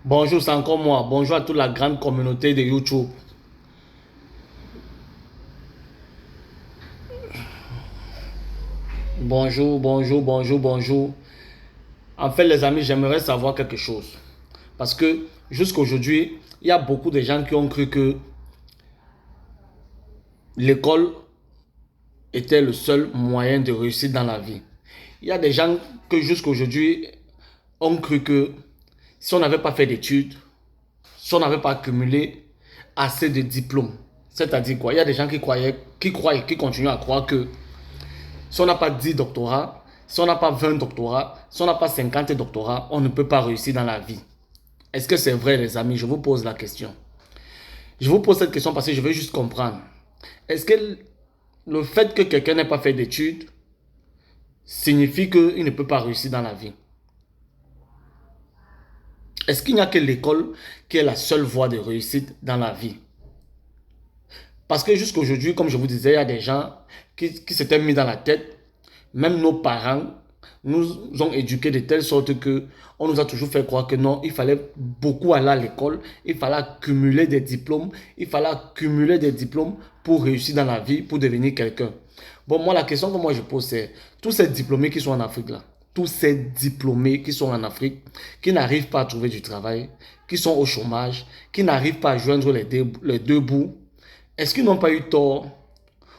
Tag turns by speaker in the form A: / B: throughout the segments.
A: Bonjour, c'est encore moi. Bonjour à toute la grande communauté de YouTube. Bonjour, bonjour, bonjour, bonjour. En fait, les amis, j'aimerais savoir quelque chose. Parce que jusqu'à aujourd'hui, il y a beaucoup de gens qui ont cru que l'école était le seul moyen de réussir dans la vie. Il y a des gens que jusqu'à aujourd'hui ont cru que si on n'avait pas fait d'études, si on n'avait pas accumulé assez de diplômes, c'est-à-dire quoi? Il y a des gens qui continuent à croire que si on n'a pas 10 doctorats, si on n'a pas 20 doctorats, si on n'a pas 50 doctorats, on ne peut pas réussir dans la vie. Est-ce que c'est vrai, les amis? Je vous pose la question. Je vous pose cette question parce que je veux juste comprendre. Est-ce que le fait que quelqu'un n'ait pas fait d'études signifie qu'il ne peut pas réussir dans la vie? Est-ce qu'il n'y a que l'école qui est la seule voie de réussite dans la vie? Parce que jusqu'à aujourd'hui, comme je vous disais, il y a des gens qui s'étaient mis dans la tête, même nos parents nous ont éduqués de telle sorte que on nous a toujours fait croire que non, il fallait beaucoup aller à l'école, il fallait accumuler des diplômes, il fallait accumuler des diplômes pour réussir dans la vie, pour devenir quelqu'un. Bon, moi, la question que moi je pose, c'est tous ces diplômés qui sont en Afrique là, tous ces diplômés qui sont en Afrique, qui n'arrivent pas à trouver du travail, qui sont au chômage, qui n'arrivent pas à joindre les deux bouts, est-ce qu'ils n'ont pas eu tort?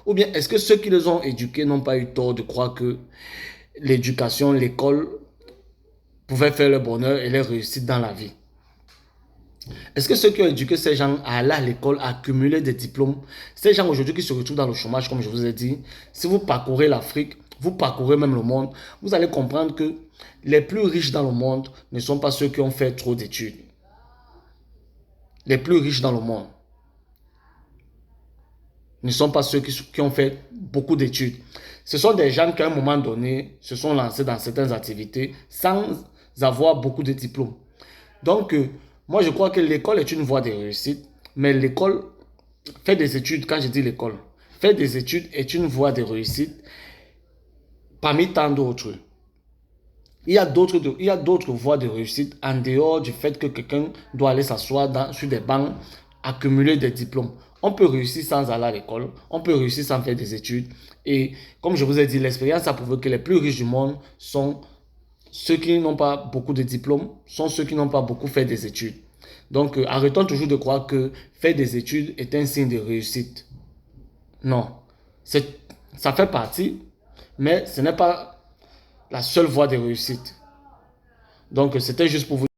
A: Ou bien est-ce que ceux qui les ont éduqués n'ont pas eu tort de croire que l'éducation, l'école pouvait faire le bonheur et leur réussite dans la vie? Est-ce que ceux qui ont éduqué ces gens à aller à l'école, à accumuler des diplômes, ces gens aujourd'hui qui se retrouvent dans le chômage, comme je vous ai dit, si vous parcourez l'Afrique, vous parcourez même le monde, vous allez comprendre que les plus riches dans le monde ne sont pas ceux qui ont fait trop d'études. Les plus riches dans le monde ne sont pas ceux qui ont fait beaucoup d'études. Ce sont des gens qui, à un moment donné, se sont lancés dans certaines activités sans avoir beaucoup de diplômes. Donc, moi, je crois que l'école est une voie de réussite, mais l'école, faire des études, quand je dis l'école, faire des études est une voie de réussite parmi tant d'autres. Il y a d'autres voies de réussite en dehors du fait que quelqu'un doit aller s'asseoir sur des bancs, accumuler des diplômes. On peut réussir sans aller à l'école, on peut réussir sans faire des études. Et comme je vous ai dit, l'expérience a prouvé que les plus riches du monde sont ceux qui n'ont pas beaucoup de diplômes, sont ceux qui n'ont pas beaucoup fait des études. Donc, arrêtons toujours de croire que faire des études est un signe de réussite. Non, ça fait partie, mais ce n'est pas la seule voie de réussite. Donc, c'était juste pour vous